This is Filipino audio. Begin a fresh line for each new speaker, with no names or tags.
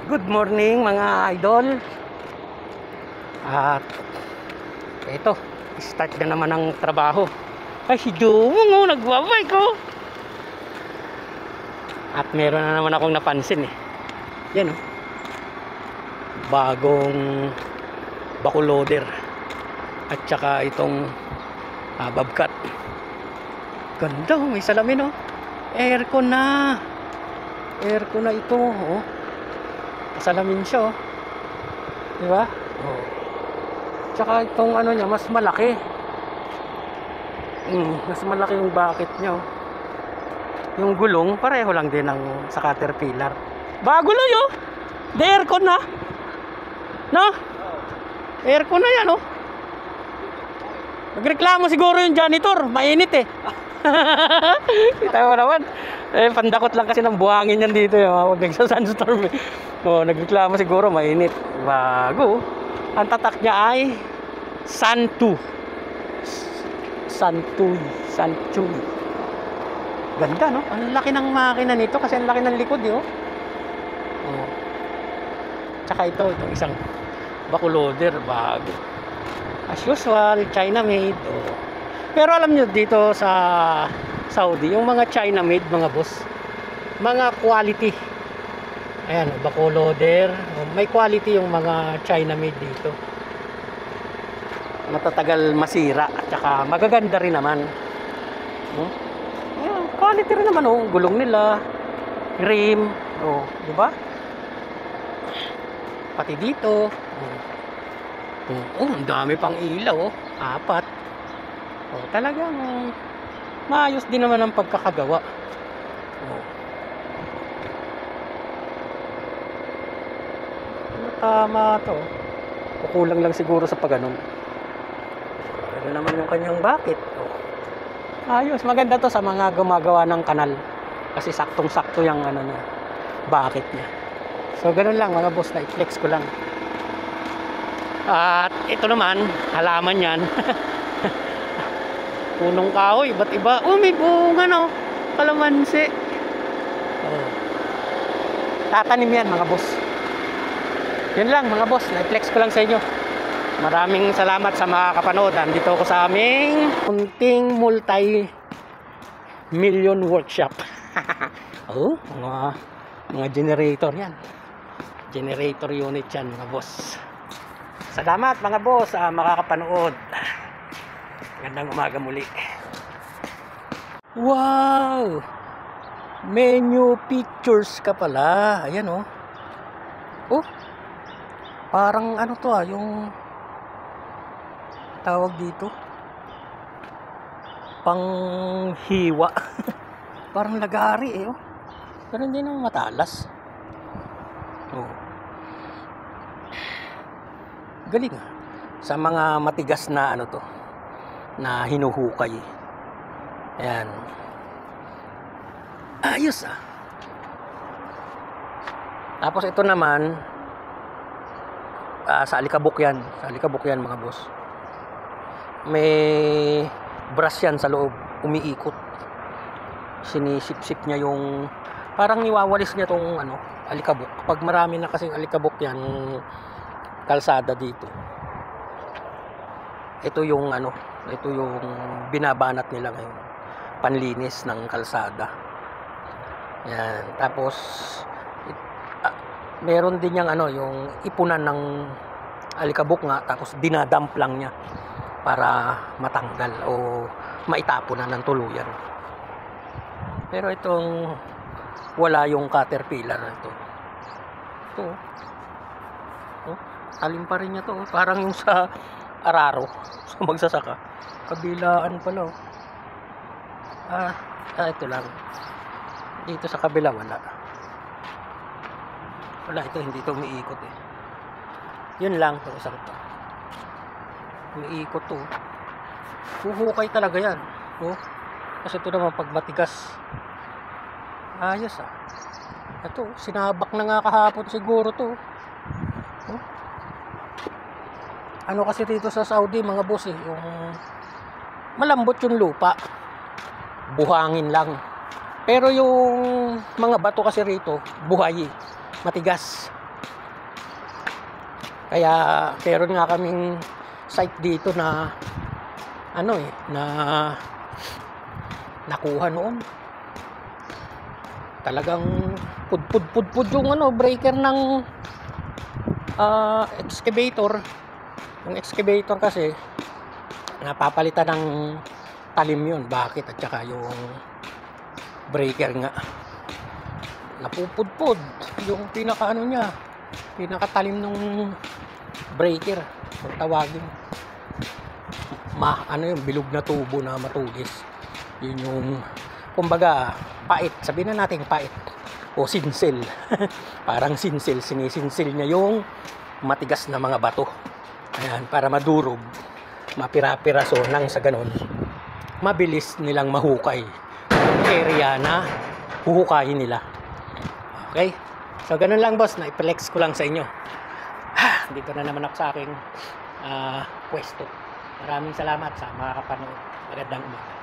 Good morning mga idol. At ito, start na naman ang trabaho. Ay, si Dumong nagbabay ko. At meron na naman akong napansin eh. Yan oh. Bagong backloader. At saka itong bobcat. Ganda oh, may salamin oh. Aircon na. Aircon na ito oh. Salamin siya oh. Diba? Oh. Tsaka itong ano niya, mas malaki. Mas malaki yung bucket niya oh. Yung gulong, pareho lang din ng sa Caterpillar. Bago lang yun. The aircon na. No? Aircon na yan oh. Nagreklamo siguro yung janitor. Mainit eh. Kita mo naman. Pandakot lang kasi ng buhangin yan dito. Huwag nagsa-sunstorm eh. Oh, nagreklamo siguro mainit. Bago. Ang tatak niya ay Santu. Santuy. Ganda no? Ang laki ng makina nito kasi ang laki ng likod eh oh. Oh. Tsaka itong isang backloader bago. As usual, China made. Oh. Pero alam nyo dito sa Saudi, yung mga China made mga boss, mga quality. Ayan, backloader. May quality yung mga China made dito. Matatagal masira at saka magaganda rin naman. Ayan, quality rin naman oh. Gulong nila, rim, oh, di ba? Pati dito. Oh, ang dami pang ilaw oh. 4. Oh, talagang maayos din naman ang pagkakagawa. Oh. Tama to. Kukulang lang siguro sa pagganon. Ano naman yung kanyang bucket. Oh. Ayos, maganda to sa mga gumagawa ng kanal. Kasi saktong-sakto yung ano niya, bucket niya. So ganun lang mga boss, na i-flex ko lang. At ito naman, halaman yan. Punong kahoy, iba't iba. Oh, may bunga no. Kalamansi. Oh. Tatanim yan mga boss. Yun lang mga boss, na-flex ko lang sa inyo. Maraming salamat sa mga kapanood. Andito ako sa aming kunting multi-million workshop. Oh, mga generator yan. Generator unit yan mga boss. Salamat mga boss sa makakapanood. Gandang umaga muli. Wow! Menu pictures ka pala. Ayan oh. Oh. Parang ano to yung tawag dito. Panghiwa. Parang lagari eh oh. Pero hindi naman matalas. Oh. Galing ah. Sa mga matigas na ano to, na hinuhukay. Ayan. Ayos ah. Tapos ito naman sa alikabok yan. Sa alikabok yan mga boss. May brush yan sa loob. Umiikot. Sinisip-sip niya yung parang niwawalis niya tong ano, alikabok. Kapag marami na kasing alikabok yan kalsada dito. Ito yung ano, ito yung binabanat nila ngayon. Panlinis ng kalsada. Yan. Tapos meron din yung ano, yung ipunan ng alikabok nga, tapos dinadump lang niya para matanggal o maitapon na ng tuluyan. Pero itong wala yung Caterpillar na ito. Ito. Oh, talim pa rin niya to. Parang yung sa araro, sa magsasaka. Kabilaan pala oh. Ito lang. Dito sa kabila wala. Wala ito, hindi ito umiikot eh. Yun lang to, isang to. Umiikot to. Huhukay talaga yan. Oh. Kasi ito naman pag matigas. Ayos ah. Ito, sinabak na nga kahapon siguro to. Oh. Ano kasi dito sa Saudi mga boss eh, yung malambot yung lupa. Buhangin lang. Pero yung mga bato kasi rito, buhay eh. Matigas. Kaya meron nga kaming site dito na na nakuha noon. Talagang pud yung breaker ng excavator. Yung excavator kasi napapalitan ng talim yun. Bakit? At saka yung breaker nga napupudpud yung pinakatalim ng breaker, kung tawagin. Yung bilog na tubo na matulis. Yun yung kumbaga pait, sabihin na natin pait o sinsel. Parang sinsel, sinisinsil niya yung matigas na mga bato. Ayan, para madurog, mapira-piraso nang sa ganun mabilis nilang mahukay yung area na huhukayin nila. Okay? So ganun lang boss, na i-flex ko lang sa inyo. Dito na naman ako sa aking pwesto. Maraming salamat sa mga kapanood. Magandang umaga.